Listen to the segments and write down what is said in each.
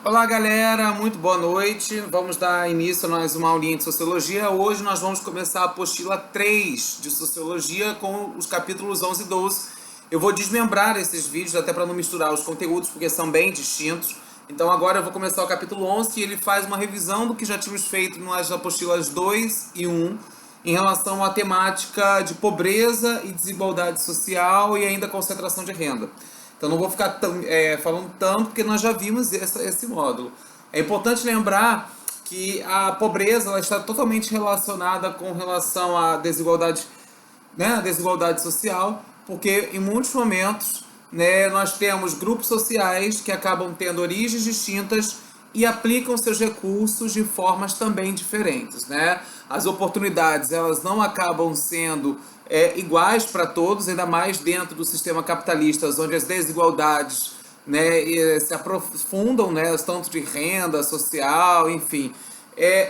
Olá, galera, muito boa noite. Vamos dar início a mais uma aulinha de Sociologia. Hoje nós vamos começar a apostila 3 de Sociologia com os capítulos 11 e 12. Eu vou desmembrar esses vídeos até para não misturar os conteúdos, porque são bem distintos. Então agora eu vou começar o capítulo 11 e ele faz uma revisão do que já tínhamos feito nas apostilas 2 e 1 em relação à temática de pobreza e desigualdade social e ainda concentração de renda. Então não vou ficar falando tanto, porque nós já vimos esse módulo. É importante lembrar que a pobreza ela está totalmente relacionada com relação à desigualdade, né, a desigualdade social, porque em muitos momentos, né, nós temos grupos sociais que acabam tendo origens distintas e aplicam seus recursos de formas também diferentes, né? As oportunidades elas não acabam sendo iguais para todos, ainda mais dentro do sistema capitalista, onde as desigualdades, né, se aprofundam, né, tanto de renda social, enfim,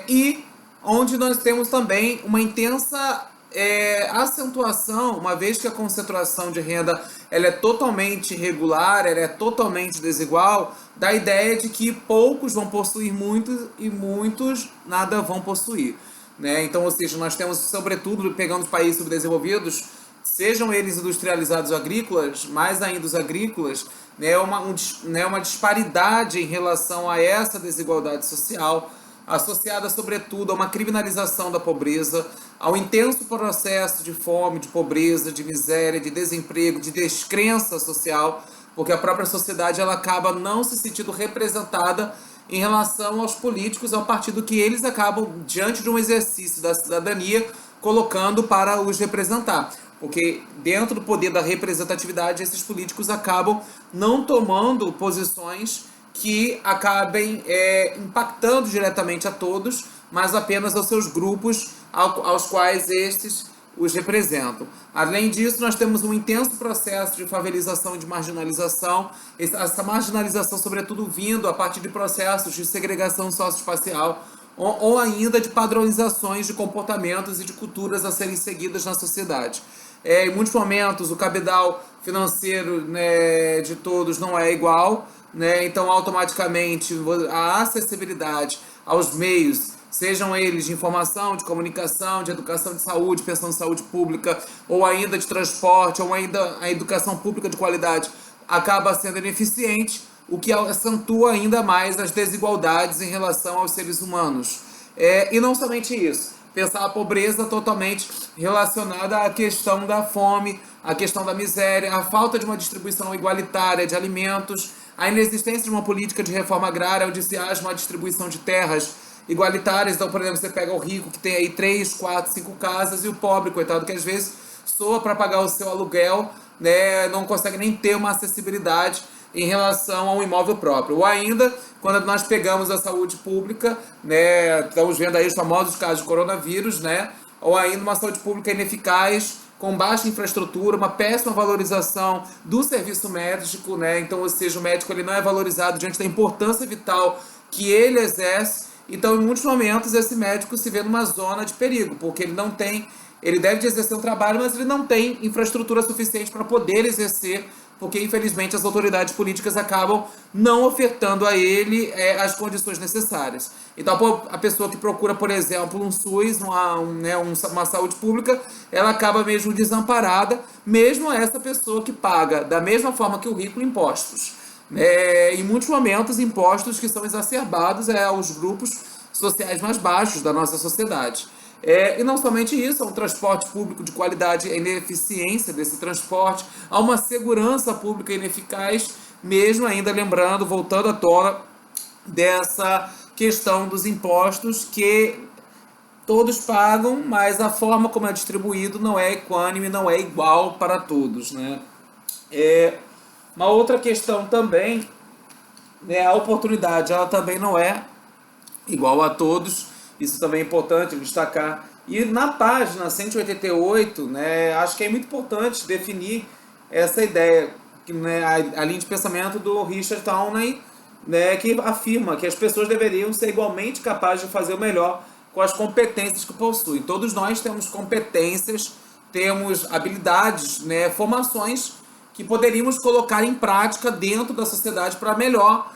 e onde nós temos também uma intensa acentuação, uma vez que a concentração de renda ela é totalmente irregular, ela é totalmente desigual, da ideia de que poucos vão possuir muitos e muitos nada vão possuir, né? Então, ou seja, nós temos, sobretudo, pegando os países subdesenvolvidos, sejam eles industrializados ou agrícolas, mais ainda os agrícolas, né, uma disparidade em relação a essa desigualdade social, associada, sobretudo, a uma criminalização da pobreza, ao intenso processo de fome, de pobreza, de miséria, de desemprego, de descrença social, porque a própria sociedade ela acaba não se sentindo representada em relação aos políticos, ao partido que eles acabam, diante de um exercício da cidadania, colocando para os representar. Porque dentro do poder da representatividade, esses políticos acabam não tomando posições que acabem impactando diretamente a todos, mas apenas aos seus grupos aos quais estes os representam. Além disso, nós temos um intenso processo de favelização e de marginalização, essa marginalização sobretudo vindo a partir de processos de segregação socioespacial ou ainda de padronizações de comportamentos e de culturas a serem seguidas na sociedade. Em muitos momentos, o cabedal financeiro, né, de todos não é igual, né? Então, automaticamente, a acessibilidade aos meios, sejam eles de informação, de comunicação, de educação de saúde, pensão de saúde pública, ou ainda de transporte, ou ainda a educação pública de qualidade, acaba sendo ineficiente, o que acentua ainda mais as desigualdades em relação aos seres humanos. E não somente isso, pensar a pobreza totalmente relacionada à questão da fome, à questão da miséria, à falta de uma distribuição igualitária de alimentos, a inexistência de uma política de reforma agrária onde se haja uma distribuição de terras igualitárias. Então, por exemplo, você pega o rico que tem aí 3, 4, 5 casas e o pobre, coitado, que às vezes soa para pagar o seu aluguel, né, não consegue nem ter uma acessibilidade em relação ao imóvel próprio. Ou ainda, quando nós pegamos a saúde pública, né, estamos vendo aí os famosos casos de coronavírus, né, ou ainda uma saúde pública ineficaz, com baixa infraestrutura, uma péssima valorização do serviço médico, né? Então, ou seja, o médico ele não é valorizado diante da importância vital que ele exerce. Então, em muitos momentos, esse médico se vê numa zona de perigo, porque ele deve exercer um trabalho, mas ele não tem infraestrutura suficiente para poder exercer, porque infelizmente as autoridades políticas acabam não ofertando a ele as condições necessárias. Então a pessoa que procura, por exemplo, um SUS, uma saúde pública, ela acaba mesmo desamparada, mesmo essa pessoa que paga, da mesma forma que o rico, impostos. Em muitos momentos, impostos que são exacerbados aos grupos sociais mais baixos da nossa sociedade. E não somente isso, há um transporte público de qualidade, a ineficiência desse transporte, há uma segurança pública ineficaz, mesmo ainda lembrando, voltando à tona, dessa questão dos impostos que todos pagam, mas a forma como é distribuído não é equânime, não é igual para todos, né? Uma outra questão também, né, a oportunidade, ela também não é igual a todos. Isso também é importante destacar. E na página 188, né, acho que é muito importante definir essa ideia, né, a linha de pensamento do Richard Townley, né, que afirma que as pessoas deveriam ser igualmente capazes de fazer o melhor com as competências que possuem. Todos nós temos competências, temos habilidades, né, formações que poderíamos colocar em prática dentro da sociedade para melhor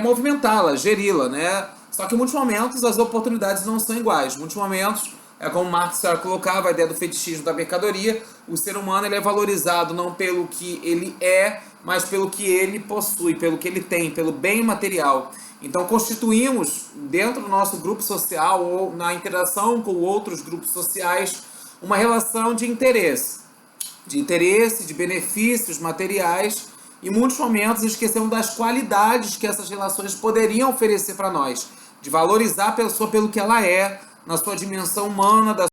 movimentá-la, geri-la, né? Só que em muitos momentos as oportunidades não são iguais. Em muitos momentos, como Marx colocava a ideia do fetichismo da mercadoria, o ser humano ele é valorizado não pelo que ele é, mas pelo que ele possui, pelo que ele tem, pelo bem material. Então constituímos dentro do nosso grupo social ou na interação com outros grupos sociais uma relação de interesse, de benefícios materiais, e em muitos momentos esquecemos das qualidades que essas relações poderiam oferecer para nós, de valorizar a pessoa pelo que ela é, na sua dimensão humana, da